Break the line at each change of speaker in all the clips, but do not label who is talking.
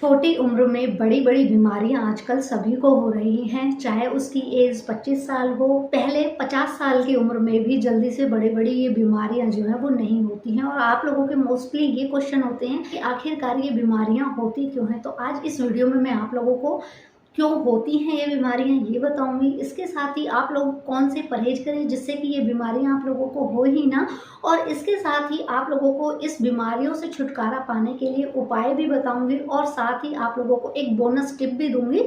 छोटी उम्र में बड़ी-बड़ी बीमारियां आजकल सभी को हो रही हैं, चाहे उसकी एज 25 साल हो। पहले 50 साल की उम्र में भी जल्दी से बड़ी-बड़ी ये बीमारियां जो है वो नहीं होती हैं और आप लोगों के मोस्टली ये क्वेश्चन होते हैं कि आखिरकार ये बीमारियां होती क्यों हैं। तो आज इस वीडियो में मैं आप लोगों को क्यों होती हैं ये बीमारियां ये बताऊंगी। इसके साथ ही आप लोग कौन से परहेज करें जिससे कि ये बीमारियां आप लोगों को हो ही ना, और इसके साथ ही आप लोगों को इस बीमारियों से छुटकारा पाने के लिए उपाय भी बताऊंगी और साथ ही आप लोगों को एक बोनस टिप भी दूंगी।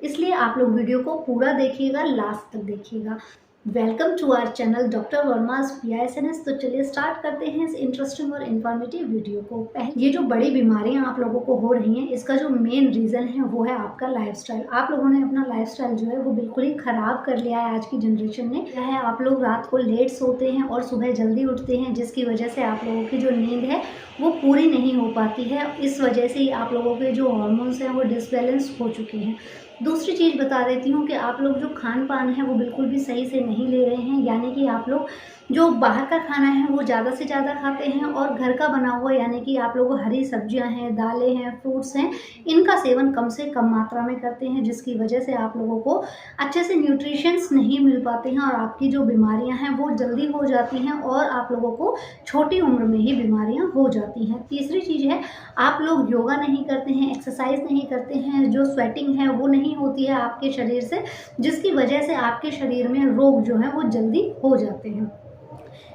इसलिए आप लोग वीडियो को पूरा देखिएगा, लास्ट तक देखिएगा। Welcome to our channel doctor Verma's PISNS। तो चलिए स्टार्ट करते हैं इस इंटरेस्टिंग और इन्फॉर्मेटिव वीडियो को। ये जो बड़ी बीमारियां आप लोगों को हो रही हैं, इसका जो मेन रीज़न है वो है आपका लाइफस्टाइल। आप लोगों ने अपना लाइफस्टाइल जो है वो बिल्कुल ही ख़राब कर लिया है आज की जनरेशन ने। क्या है, आप लोग रात को लेट सोते हैं और सुबह जल्दी उठते हैं, जिसकी वजह से आप लोगों की जो नींद है वो पूरी नहीं हो पाती है। इस वजह से ही आप लोगों के जो हार्मोन्स हैं वो डिसबैलेंस हो चुके हैं। दूसरी चीज़ बता देती हूँ कि आप लोग जो खान पान है वो बिल्कुल भी सही से नहीं ले रहे हैं, यानी कि आप लोग जो बाहर का खाना है वो ज़्यादा से ज़्यादा खाते हैं और घर का बना हुआ यानी कि आप लोग हरी सब्जियां हैं, दालें हैं, फ्रूट्स हैं, इनका सेवन कम से कम मात्रा में करते हैं, जिसकी वजह से आप लोगों को अच्छे से न्यूट्रिशंस नहीं मिल पाते हैं और आपकी जो बीमारियां हैं वो जल्दी हो जाती हैं और आप लोगों को छोटी उम्र में ही बीमारियां हो जाती हैं। तीसरी चीज़ है, आप लोग योगा नहीं करते हैं, एक्सरसाइज नहीं करते हैं, जो स्वेटिंग है वो नहीं होती है आपके शरीर से, जिसकी वजह से आपके शरीर में रोग जो है वो जल्दी हो जाते हैं।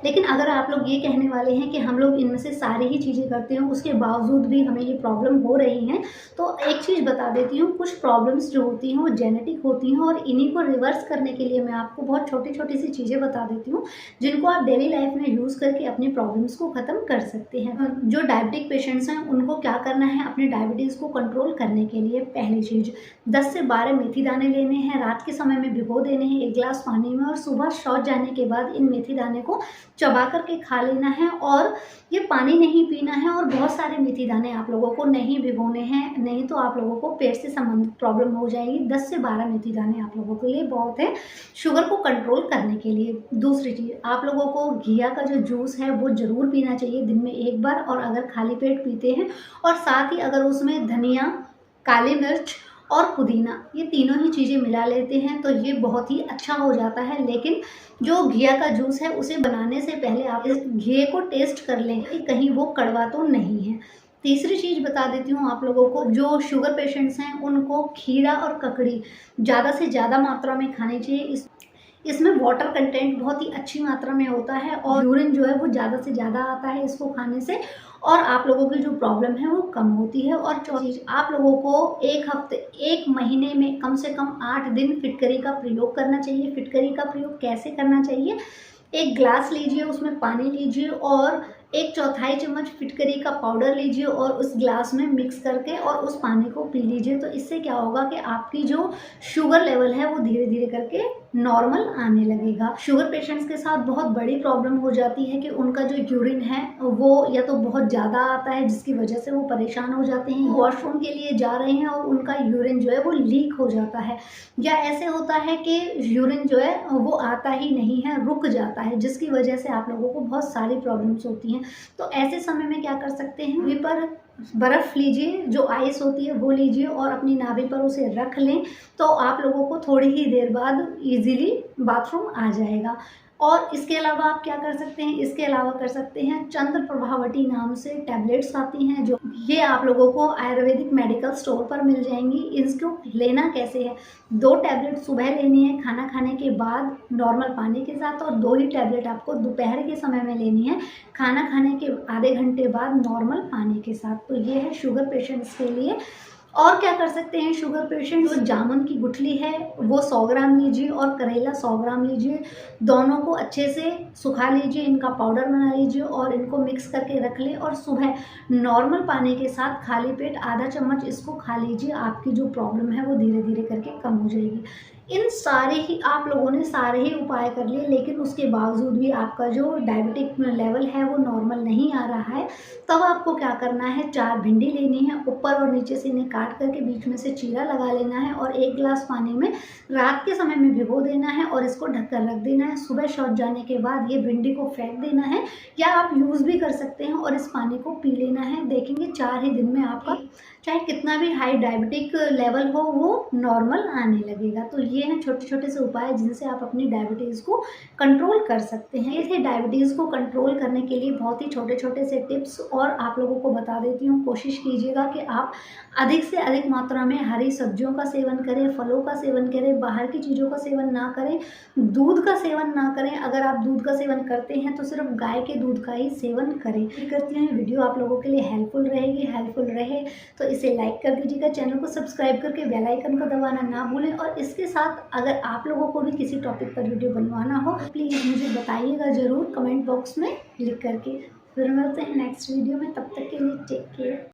लेकिन अगर आप लोग ये कहने वाले हैं कि हम लोग इनमें से सारी ही चीज़ें करते हैं, उसके बावजूद भी हमें ये प्रॉब्लम हो रही हैं, तो एक चीज़ बता देती हूँ, कुछ प्रॉब्लम्स जो होती हैं वो जेनेटिक होती हैं और इन्हीं को रिवर्स करने के लिए मैं आपको बहुत छोटी छोटी सी चीज़ें बता देती हूँ, जिनको आप डेली लाइफ में यूज़ करके अपनी प्रॉब्लम्स को ख़त्म कर सकते हैं। जो डायबिटिक पेशेंट्स हैं उनको क्या करना है अपने डायबिटीज़ को कंट्रोल करने के लिए, पहली चीज़ 10 से 12 मेथी दाने लेने हैं, रात के समय में भिगो देने हैं 1 गिलास पानी में, और सुबह शौच जाने के बाद इन मेथी दाने को चबा करके खा लेना है और ये पानी नहीं पीना है। और बहुत सारे मेथी दाने आप लोगों को नहीं भिगोने हैं, नहीं तो आप लोगों को पेट से संबंधित प्रॉब्लम हो जाएगी। 10 से 12 मेथी दाने आप लोगों के लिए बहुत है शुगर को कंट्रोल करने के लिए। दूसरी चीज़, आप लोगों को घिया का जो जूस है वो ज़रूर पीना चाहिए दिन में 1 बार, और अगर खाली पेट पीते हैं और साथ ही अगर उसमें धनिया, काली मिर्च और पुदीना, ये तीनों ही चीज़ें मिला लेते हैं तो ये बहुत ही अच्छा हो जाता है। लेकिन जो घिया का जूस है उसे बनाने से पहले आप इस घिए को टेस्ट कर लें कि कहीं वो कड़वा तो नहीं है। तीसरी चीज़ बता देती हूँ आप लोगों को, जो शुगर पेशेंट्स हैं उनको खीरा और ककड़ी ज़्यादा से ज़्यादा मात्रा में खानी चाहिए। इसमें वाटर कंटेंट बहुत ही अच्छी मात्रा में होता है और यूरिन जो है वो ज़्यादा से ज़्यादा आता है इसको खाने से, और आप लोगों की जो प्रॉब्लम है वो कम होती है। और चौथी चीज़, आप लोगों को 1 हफ्ते 1 महीने में कम से कम 8 दिन फिटकरी का प्रयोग करना चाहिए। फिटकरी का प्रयोग कैसे करना चाहिए, 1 ग्लास लीजिए, उसमें पानी लीजिए और 1/4 चम्मच फिटकरी का पाउडर लीजिए और उस ग्लास में मिक्स करके और उस पानी को पी लीजिए। तो इससे क्या होगा कि आपकी जो शुगर लेवल है वो धीरे धीरे करके नॉर्मल आने लगेगा। शुगर पेशेंट्स के साथ बहुत बड़ी प्रॉब्लम हो जाती है कि उनका जो यूरिन है वो या तो बहुत ज़्यादा आता है, जिसकी वजह से वो परेशान हो जाते हैं, वॉशरूम के लिए जा रहे हैं और उनका यूरिन जो है वो लीक हो जाता है, या ऐसे होता है कि यूरिन जो है वो आता ही नहीं है, रुक जाता है, जिसकी वजह से आप लोगों को बहुत सारी प्रॉब्लम्स होती हैं। तो ऐसे समय में क्या कर सकते हैं, नाभि पर बर्फ़ लीजिए, जो आइस होती है वो लीजिए और अपनी नाभि पर उसे रख लें, तो आप लोगों को थोड़ी ही देर बाद इजीली बाथरूम आ जाएगा। और इसके अलावा आप क्या कर सकते हैं, इसके अलावा कर सकते हैं चंद्र प्रभावती नाम से टैबलेट्स आती हैं, जो ये आप लोगों को आयुर्वेदिक मेडिकल स्टोर पर मिल जाएंगी। इसको लेना कैसे है, 2 टैबलेट सुबह लेनी है खाना खाने के बाद नॉर्मल पानी के साथ, और 2 ही टैबलेट आपको दोपहर के समय में लेनी है खाना खाने के आधे घंटे बाद नॉर्मल पानी के साथ। तो ये है शुगर पेशेंट्स के लिए। और क्या कर सकते हैं शुगर पेशेंट, जो जामुन की गुठली है वो 100 ग्राम लीजिए और करेला 100 ग्राम लीजिए, दोनों को अच्छे से सुखा लीजिए, इनका पाउडर बना लीजिए और इनको मिक्स करके रख लें और सुबह नॉर्मल पानी के साथ खाली पेट आधा चम्मच इसको खा लीजिए। आपकी जो प्रॉब्लम है वो धीरे धीरे करके कम हो जाएगी। इन सारे ही आप लोगों ने सारे ही उपाय कर लिए, लेकिन उसके बावजूद भी आपका जो डायबिटिक लेवल है वो नॉर्मल नहीं आ रहा है, तब आपको क्या करना है, 4 भिंडी लेनी है, ऊपर और नीचे से इन्हें काट करके बीच में से चीरा लगा लेना है और 1 गिलास पानी में रात के समय में भिगो देना है और इसको ढककर रख देना है। सुबह शौच जाने के बाद ये भिंडी को फेंक देना है, या आप यूज़ भी कर सकते हैं और इस पानी को पी लेना है। देखेंगे 4 ही दिन में आपका चाहे कितना भी हाई डायबिटिक लेवल हो वो नॉर्मल आने लगेगा। तो ये हैं छोटे-छोटे से उपाय जिनसे आप अपनी डायबिटीज़ को कंट्रोल कर सकते हैं। ये थे डायबिटीज़ को कंट्रोल करने के लिए बहुत ही छोटे-छोटे से टिप्स, और आप लोगों को बता देती हूँ, कोशिश कीजिएगा कि आप अधिक से अधिक मात्रा में हरी सब्जियों का सेवन करें, फलों का सेवन करें, बाहर की चीज़ों का सेवन ना करें, दूध का सेवन ना करें। अगर आप दूध का सेवन करते हैं तो सिर्फ गाय के दूध का ही सेवन करें। करती हूँ, वीडियो आप लोगों के लिए हेल्पफुल रहे तो इसे लाइक कर दीजिएगा, चैनल को सब्सक्राइब करके बेल आइकन को दबाना ना भूलें। और इसके साथ अगर आप लोगों को भी किसी टॉपिक पर वीडियो बनवाना हो प्लीज़ मुझे बताइएगा ज़रूर कमेंट बॉक्स में लिख करके। फिर मिलते हैं नेक्स्ट वीडियो में, तब तक के लिए टेक केयर।